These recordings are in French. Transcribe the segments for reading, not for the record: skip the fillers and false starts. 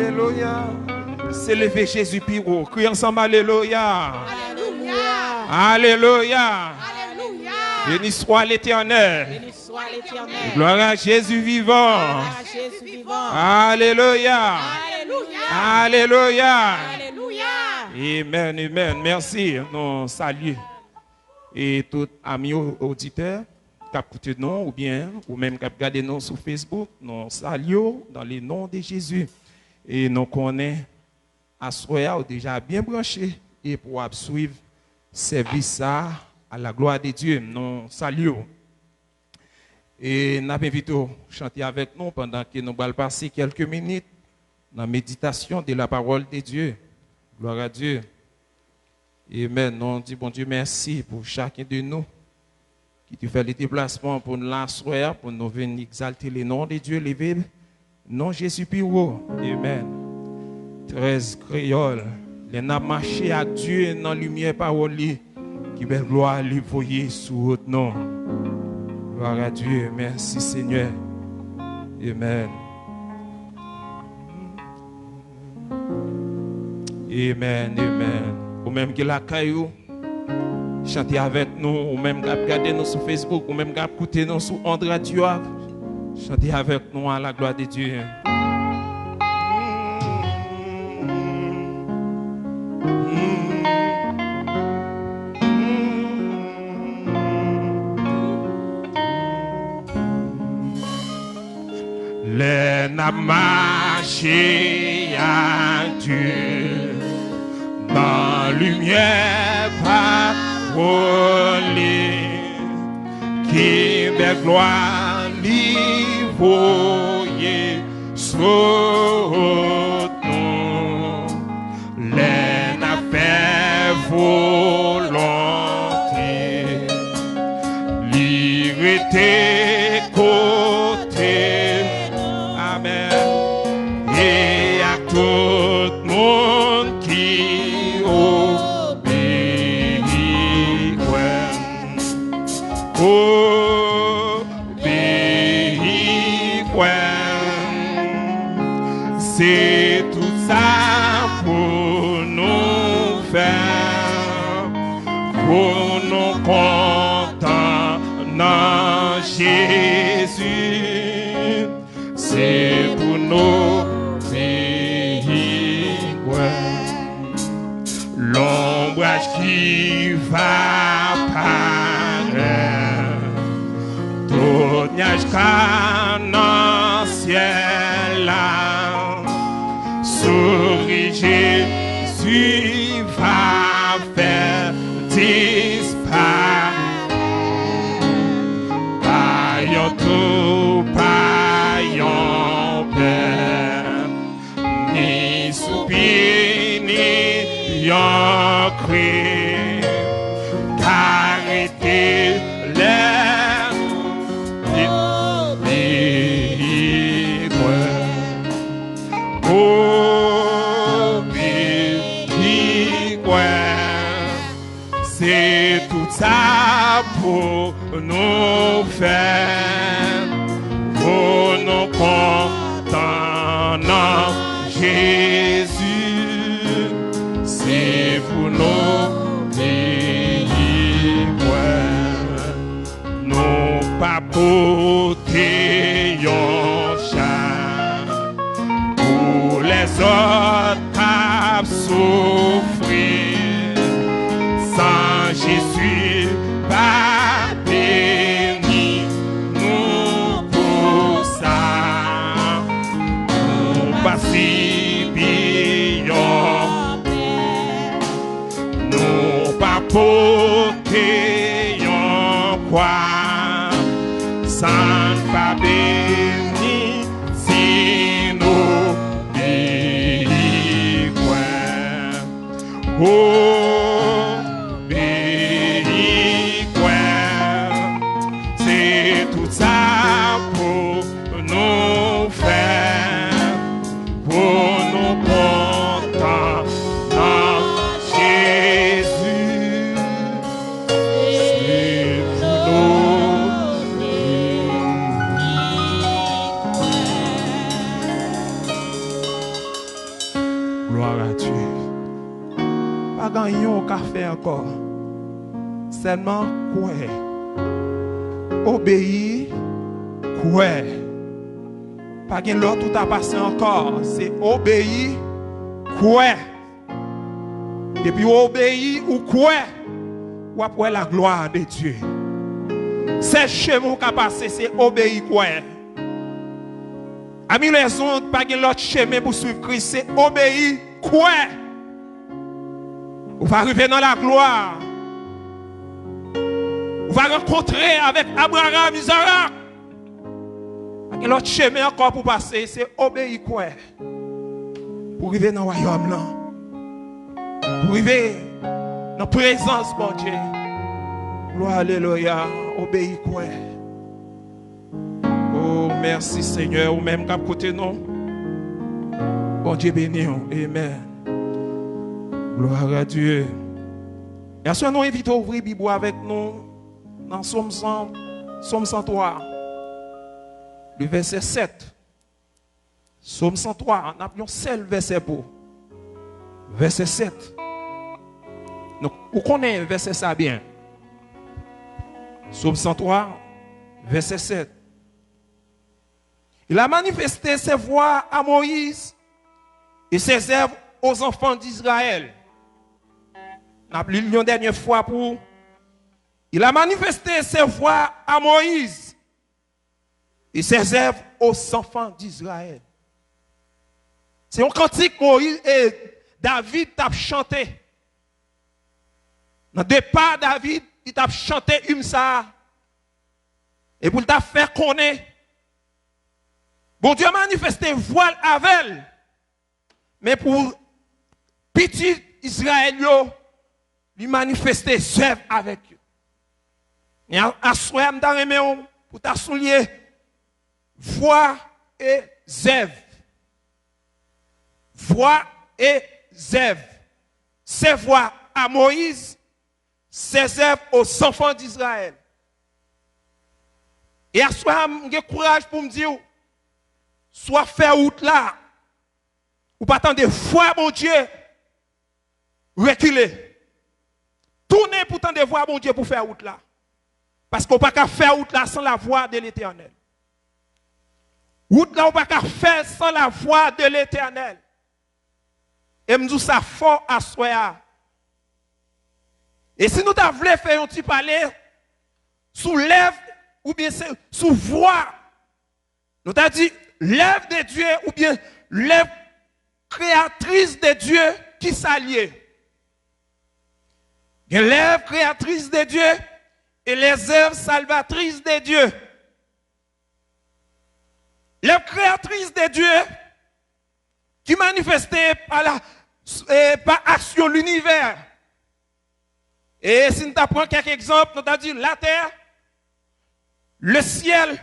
Alléluia. C'est levé Jésus Piro. Crie ensemble, Alléluia. Alléluia. Alléluia. Alléluia. Béni soit l'Éternel. Béni soit l'Éternel. Gloire à Jésus vivant. Gloire à Jésus vivant. Alléluia. Alléluia. Alléluia. Alléluia. Amen, amen. Merci. Nous saluons. Et tous amis auditeurs qui écoutent nous, ou bien, ou même qui regardent nous sur Facebook, nous saluons dans le nom de Jésus. Et nous connaissons à soir déjà bien branché et pour suivre service à la gloire de Dieu. Nous saluons. Et nous invitons à chanter avec nous pendant que nous allons passer quelques minutes dans la méditation de la parole de Dieu. Gloire à Dieu. Amen. Nous disons, bon Dieu, merci pour chacun de nous qui te fait le déplacement pour nous l'asseoir, pour nous venir exalter le nom de Dieu, lever non Jésus Piro. Amen. 13 créoles, les n'a marché à Dieu dans la lumière parole qui belle gloire lui voyer sous votre nom. Gloire à Dieu. Merci Seigneur. Amen. Amen. Amen. Ou même que la caillou, chantez avec nous, ou même regardez nous sur Facebook, ou même écoutez nous sur Onde Radio, chantez avec nous à la gloire de Dieu. Les n'a marché à Dieu dans la lumière parole qui de gloire lui voyait sur nous. Les n'a fait volonté, l'irrité côté. Amen. Et à tout le monde qui obéit, c'est tout ça pour nous faire, pour nous contenter dans Jésus, c'est pour nous pays, l'ombrage qui va paraître, tout nuage qu'un ciel là, souris Jésus va faire disparaître, paillon tout paillon père, ni soupir ni yon cri, carité l'air, c'est tout ça pour nous faire, pour nous contenter Jésus, c'est pour nous pays, nous pas porter yon char, pour les autres à souffrir, sans Jésus pas béni nous pour ça, nous pas si bien, nous pas porter yon quoi, sans pas béni si nous béni quoi. Oh, béni quoi, c'est tout ça pour nous faire, pour nous contenter Jésus, c'est pour nous. encore. Seulement quoi? Obéir, quoi? Pas que l'autre tout a passé encore. C'est obéir, quoi? Depuis obéir ou quoi? Ou après la gloire de Dieu. C'est chemin qui a passé, c'est obéir quoi? Amis les autres, pas que l'autre chemin pour suivre Christ, c'est obéir quoi? On va arriver dans la gloire. On va rencontrer avec Abraham, Isaac. Et l'autre chemin encore pour passer, c'est obéir quoi? Pour arriver dans le royaume là. Pour arriver dans la présence de Dieu. Gloire, alléluia. Obéir quoi? Oh, merci Seigneur. Ou même qu'à côté nous. Bon Dieu béni. Amen. Gloire à Dieu. Et à ce moment, nous invitons à ouvrir la Bible avec nous dans Somme 103, le verset 7. Somme 103, on a un seul verset pour. Verset 7. Donc, vous connaissez le verset ça bien. Somme 103, verset 7. Il a manifesté ses voies à Moïse et ses œuvres aux enfants d'Israël. On a lu une dernière fois pour. Il a manifesté ses voies à Moïse et ses œuvres aux enfants d'Israël. C'est un cantique que Moïse et David t'a chanté. Dans le départ, David, il t'a chanté une ça. Et pour t'a faire connaître. Bon Dieu a manifesté voile avec elle. Mais pour petit Israël, lui manifester œuvre avec eux. Et à soi, pour ta soulier, voix et zève. Voix et zève. Ses voix à Moïse, ses œuvres aux enfants d'Israël. Et à soi, j'ai courage pour me dire, soit fait route là, ou pas attendre voir mon Dieu, reculer. Tournez pour tendre voir mon Dieu pour faire route là. Parce qu'on ne peut pas faire route là sans la voix de l'Éternel. Route là, on ne peut pas faire sans la voix de l'Éternel. Et me dit ça fort à soi. Et si nous voulons faire un petit parler sous lèvre ou bien sous voix, nous avons dit lèvre de Dieu ou bien lèvre créatrice de Dieu qui s'allie. Il y a l'œuvre créatrice de Dieu et les œuvres salvatrices de Dieu. L'œuvre créatrice de Dieu qui manifestait par action l'univers. Et si nous apprenons quelques exemples, nous avons dit la terre, le ciel,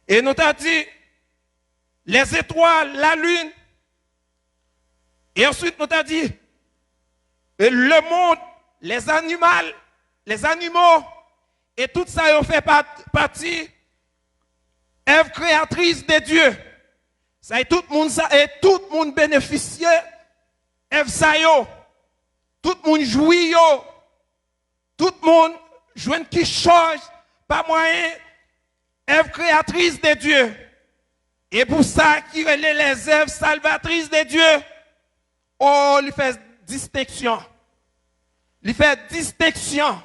et nous avons dit les étoiles, la lune, et ensuite nous avons dit le monde, les animaux, et tout ça fait partie œuvre créatrice de Dieu. Ça et tout le monde bénéficie œuvre ça yo. Tout le monde jouit yo. Tout le monde joue qui change par moyen œuvre créatrice de Dieu. Et pour ça qui relève les œuvres salvatrices de Dieu, oh, il fait distinction. Il fait distinction.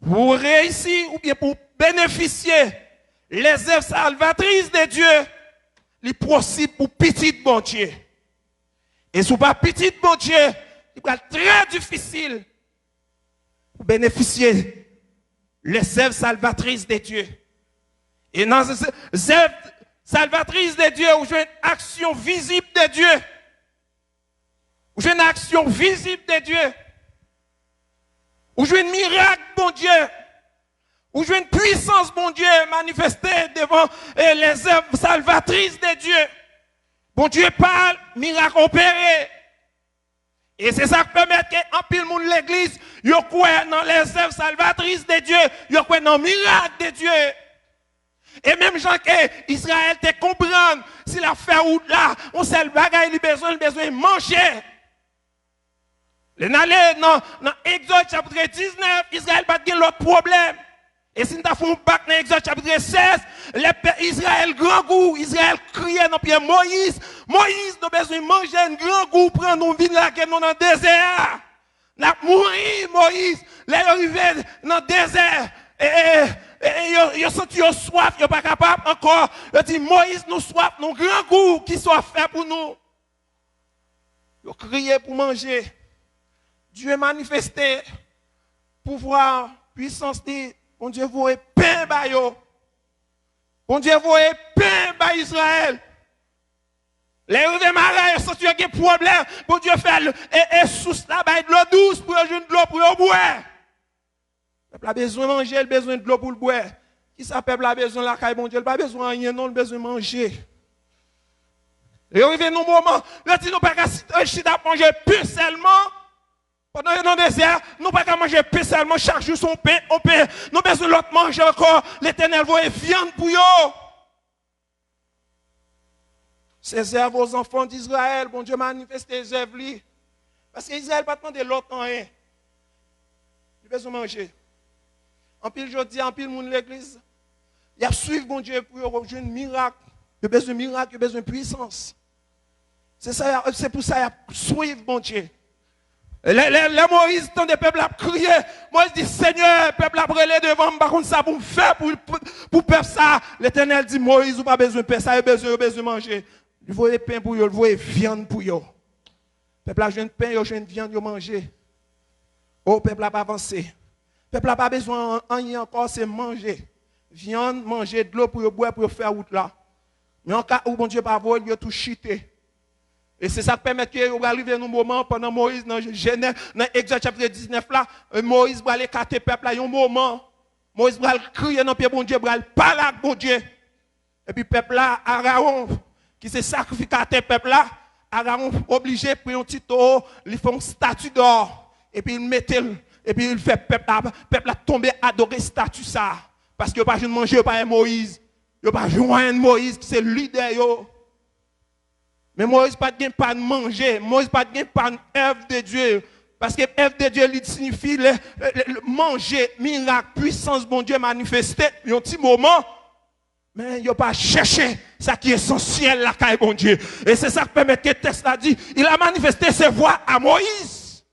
Pour réussir ou bien pour bénéficier les œuvres salvatrices de Dieu, il est possible pour petit bon Dieu. Et si pas petit bon Dieu, il va être très difficile pour bénéficier les œuvres salvatrices de Dieu. Et dans les œuvres salvatrices de Dieu, où j'ai une action visible de Dieu, où j'ai une action visible de Dieu, où j'ai un miracle, bon Dieu, où j'ai une puissance, bon Dieu, manifestée devant les œuvres salvatrices de Dieu. Bon Dieu parle, miracle opéré. Et c'est ça qui permet qu'en pile monde l'église, il croit dans les œuvres salvatrices de Dieu, il croit dans le miracle de Dieu. Et même gens que Israël te comprendre, s'il a fait route là, on sait le bagage, il a besoin de manger. Dans Exode chapitre 19, Israël n'a pas l'autre problème. Et si nous avons un bac dans Exode chapitre 16, Israël grand goût, Israël criait dans pied Moïse, Moïse, nous avons besoin de manger un grand goût, prendre nos vignes là, qui sont dans le désert. Nous avons mouru, Moïse, là, arrivé dans le désert, et ils ont senti soif, ils ne sont pas capables encore. Ils ont dit, Moïse, nous soif, nous grand goût qui soit fait pour nous. Ils ont crié pour manger. Dieu a manifesté pouvoir, puissance de bon Dieu vous est pain ba yo. Bon Dieu vous est pain ba Israël. Les rivières marins sont sur des problèmes. Bon Dieu fait et sous là ba de l'eau douce pour jouer de l'eau pour boire. Le peuple a besoin de manger, il a besoin de l'eau pour le boire. Qui ça peuple a besoin la caille bon Dieu, il pas besoin de rien non, il a besoin de manger. Et arrivé nos moments, là si nous pas qu'à manger plus seulement pendant le désert, nous ne pouvons pas manger pain seulement, chaque jour son pain, on pain. Nous avons besoin de l'autre manger encore. L'Éternel va viande pour eux. Ces œuvres aux enfants d'Israël, bon Dieu manifeste les œuvres. Parce qu'Israël n'a pas demandé l'autre en rien. Il a besoin de manger. En pile, je dis, en pile, monde l'église, il y a suivre bon Dieu pour rejoindre un miracle. Il a besoin de miracle, il a besoin de puissance. C'est pour ça qu'il y a suivre bon Dieu. Les Moïse, tant de peuple a crié. Moïse dit, Seigneur, peuple a brûlé devant moi, par contre, ça pour me faire, pour peuple ça. L'Éternel dit, Moïse, vous pas besoin de faire ça, il a besoin de manger. Il faut des pain pour eux, il faut des viande pour eux. Peuple a besoin de pain, il a besoin de viande, il manger. Oh, peuple a pas avancé. Peuple a pas besoin de rien encore, c'est manger. Viande, manger, de l'eau pour boire, pour faire route là. Mais en cas où bon Dieu pas voulu, il a tout chité. Et c'est ça qui permet que vous arrivez à un moment pendant Moïse, dans Genèse, dans Exode chapitre 19 là, Moïse va aller capter le peuple là, il y a un moment. Moïse va crier dans le pied bon Dieu, va parler avec bon Dieu. Et puis le peuple là, Aaron, qui s'est sacrificateur peuple là, Aaron obligé de prendre un petit taureau, il fait une statue d'or. Et puis il mettait, et puis il fait peuple là tomber adorer statue ça. Parce qu'il n'y a pas de manger par Moïse. Il n'y a pas de Moïse qui c'est le leader. Yo. Mais Moïse n'a pas de manger. Moïse n'a pas de œuvre de Dieu. Parce que œuvre de Dieu signifie le manger, miracle, puissance, bon Dieu manifesté. Il y a un petit moment. Mais il n'a pas cherché ça qui est essentiel, la caille, bon Dieu. Et c'est ça qui permet que le texte a dit. Il a manifesté ses voix à Moïse.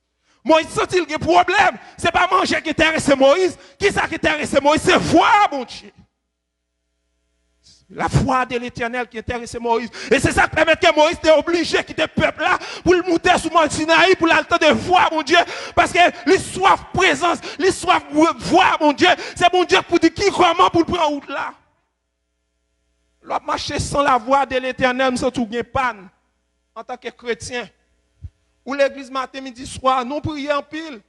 Moïse sent-il qu'il y a un problème. Ce n'est pas manger qui intéresse Moïse. Qui ça qui intéresse Moïse? C'est voix, bon Dieu. La foi de l'Éternel qui intéresse Moïse. Et c'est ça qui permet que Moïse était obligé de quitter le peuple là pour le monter sur Mont Sinaï pour l'altar de voir, mon Dieu. Parce que les soif présence, les soif voir, mon Dieu, c'est mon Dieu pour dire qui, comment pour le prendre route là. L'on marcher sans la voix de l'Éternel, nous sommes tout bien panne en tant que chrétien. Ou l'église matin, midi, soir, nous prions en pile,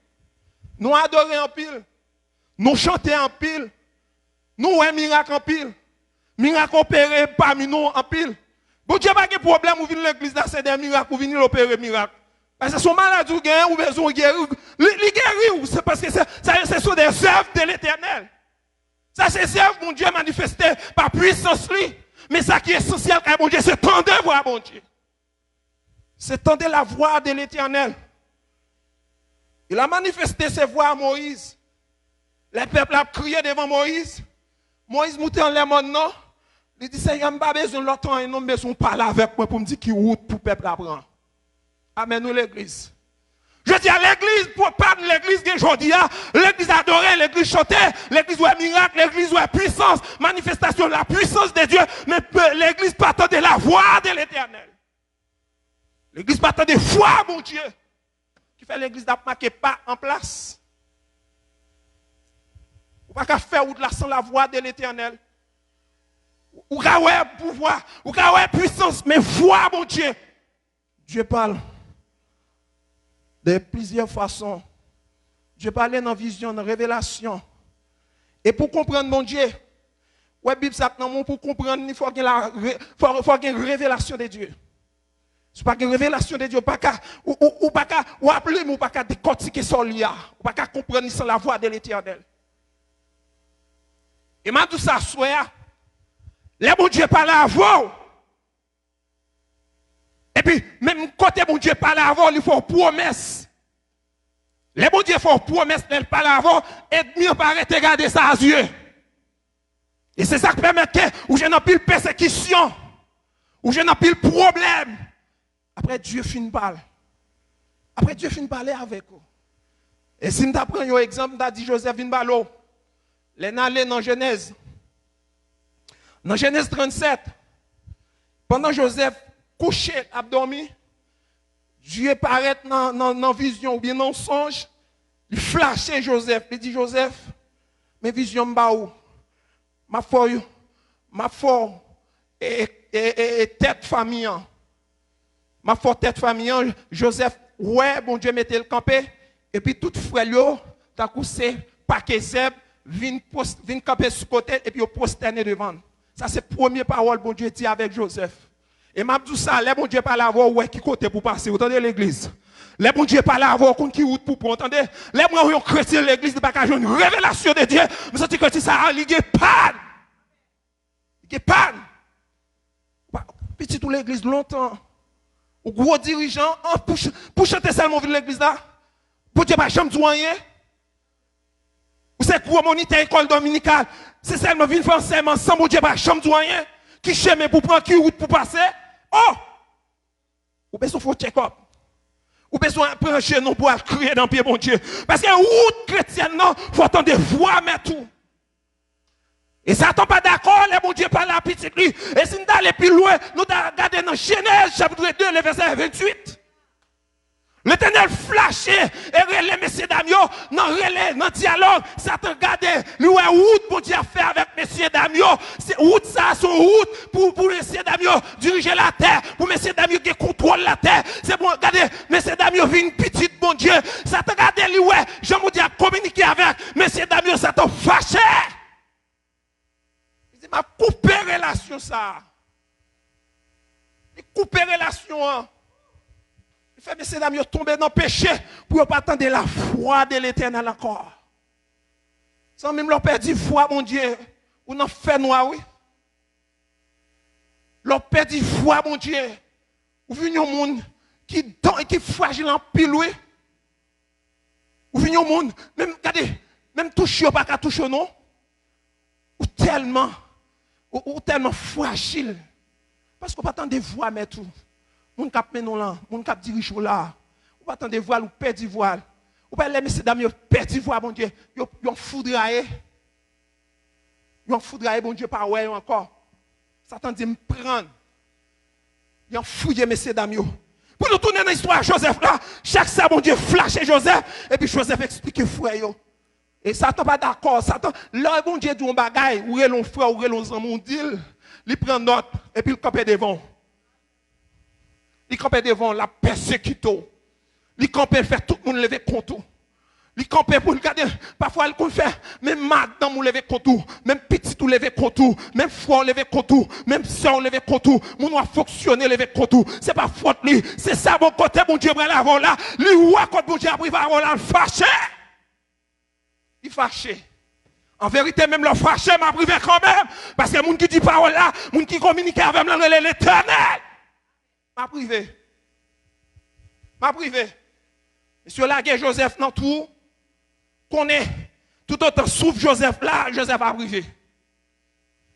nous adorons en pile, nous chantons en pile, nous un miracle en pile. Miracle opéré parmi nous en pile. Bon Dieu pas de problème ou venir l'église là c'est des miracles ou venir opérer miracle. Parce que son maladie ou gain ou besoin de guérir. Il guérit c'est parce que c'est sur des œuvres de l'Éternel. Ça c'est des œuvres mon Dieu manifesté par puissance lui. Mais ça qui est essentiel car mon Dieu c'est tendre voix mon Dieu. C'est tendre la voix de l'Éternel. Il a manifesté ses voix à Moïse. Les peuples ont crié devant Moïse. Moïse monte en l'air maintenant. Il dit, Seigneur, je n'ai pas besoin de l'autre, et non besoin de parler avec moi pour me dire qui route pour le peuple apprendre. Amen, nous l'église. Je dis à l'église, pour pas l'église que je dis, l'église adorait, l'église chantait, l'église ouais miracle, l'église ouais puissance, manifestation de la puissance de Dieu, mais l'église partant de la voix de l'Éternel. L'église partant de foi, mon Dieu, qui fait l'église d'apmarquer pas en place. Ou pas qu'à faire route là sans la voix de l'Éternel. Ou qu'à ouais pouvoir, ou qu'à ouais puissance, mais voix, mon Dieu. Dieu parle de plusieurs façons. Dieu parle dans vision, dans révélation. Et pour comprendre, mon Dieu, ouais, Bible ça pour comprendre, il faut qu'il y ait une révélation de Dieu. C'est pas une révélation de Dieu, pas qu'à ou pas qu'à ou appeler, ou pas qu'à décortiquer son lien, ou pas qu'à comprendre sans la voix de l'Éternel. Et maintenant tout ça soit les bon Dieu parle avant. Et puis même côté bon Dieu parle avant, il faut promesse. Les bon Dieu font promesse, elle parle avant, et mieux paraît te garder ça à yeux. Et c'est ça qui permet que, où je n'ai plus de persécution, où je n'ai plus de problème. Après, Dieu finit par parler. Après, Dieu finit par parler avec vous. Et si je prends un exemple, je dit Joseph vient parler. Les allés dans Genèse. Dans Genèse 37, pendant Joseph couché, a dormi, Dieu paraît dans vision ou bien dans songe, il flashait Joseph. Il dit Joseph, mes visions m'baou, ma foi et tête famille. Ma foi tête famille, Joseph, ouais, bon Dieu mettait le campé, et puis tout frère yo, t'as coussé, paquet zeb, vin camper sur côté, et puis au prosterné devant. Ça c'est la première parole bon Dieu dit avec Joseph. Et m'a dit ça, les bon Dieu pas la voir ouais qui côté pour passer, vous entendez l'église. Les bon Dieu pas la voir qui route pour entendez. Les moi chrétien l'église de pas une révélation de Dieu, me senti que ça il y a panne. Il y a panne. Petit tout l'église longtemps. Ou gros dirigeant pour chanter seulement de l'église là. Bon Dieu pas jamais rien. Vous savez quoi moniteur école dominicale, c'est seulement vinn faire seulement sans bon Dieu pas jamais rien. Qui chemin pour prendre qui route pour passer. Oh! Ou besoin faut check up. Ou besoin prendre chez nous pour crier dans pied bon Dieu. Parce que route chrétienne non, faut attendre voix mais tout. Et ça tombe pas d'accord, les bon Dieu parle à petit lui. Et si nous allons plus loin, nous allons regarder dans Genèse chapitre 2, le verset 28. L'Éternel flashait et relais messieurs dames dans relais, dans dialogue, Satan regardait, lui ouais route bon Dieu a fait avec messieurs dames c'est route ça son route pour messieurs dames diriger la terre, pour messieurs dames qui contrôlent la terre. C'est bon regardez, messieurs dames viennent petite bon Dieu. Satan regardait lui ouais, Jean bon Dieu a communiqué avec messieurs dames Satan fâché. Il dit m'a coupé relation ça. Il coupé relation. Fait messieurs dames tomber dans le péché pour ne pas attendre la foi de l'Éternel encore. Sans même leur perdre foi, mon Dieu, ou n'en fait noir, oui. Leur perdre foi, mon Dieu, ou venir au monde qui est fragile en pile, oui. Ou venir au monde, même, regardez, même toucher, pas qu'à toucher, non. Ou tellement fragile. Parce qu'on ne peut pas attendre voix, mais tout. Moun kap menon là, moun kap dirige là. Ou pas attendre voile ou perdre voile. Ou pas les messieurs dames yo perdre voile bon Dieu. Yo foudraé. Yo foudraé bon Dieu pas ouais encore. Satan dit me prendre. Yo fouillé messieurs dames yo. Pour nous tourner dans l'histoire Joseph là, chaque ça bon Dieu flashé Joseph et puis Joseph explique frère yo. Et Satan pas d'accord, Satan là bon Dieu dit un bagaille, ou relon frère ou relon zan dit, il prend note et puis il campe devant. Il campait devant la persécution. Il campait faire tout le monde lever contre. Il campait pour regarder. Parfois, il fait même madame ou lever contre. Même petit ou lever contre. Même frère lever contre. Même soeur lever contre. Mon doit fonctionner lever contre. C'est pas faute lui. C'est ça mon côté, mon Dieu, prend l'avant là. Lui, ou à côté, mon Dieu, a pris l'avant là, fâché. Il fâché. En vérité, même le fâché m'a privé quand même. Parce que mon qui dit parole là, mon qui communique avec moi, l'Éternel. Ma privé. Monsieur la guerre Joseph dans tout, qu'on est tout autant souffre Joseph là, Joseph a privé.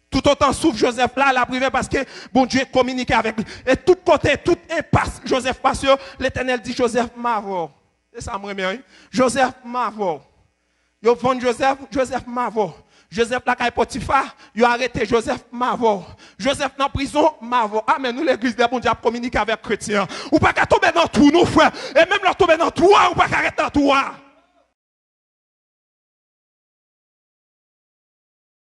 Tout autant souffre Joseph là, la privé parce que bon Dieu communique avec lui. Et tout côté, tout impasse Joseph parce que l'Éternel dit Joseph m'avor. C'est ça mon ami. Joseph m'avor. Yo vend Joseph m'avor. Joseph la caille Potiphar, il a arrêté Joseph Mavor. Joseph dans prison, Mavor. Ah, mais nous, l'église de bon Dieu, communiquer avec les chrétiens. Ou pas qu'à tomber dans tout, nous, frères. Et même leur tomber dans toi, ou pas qu'à arrêter dans toi.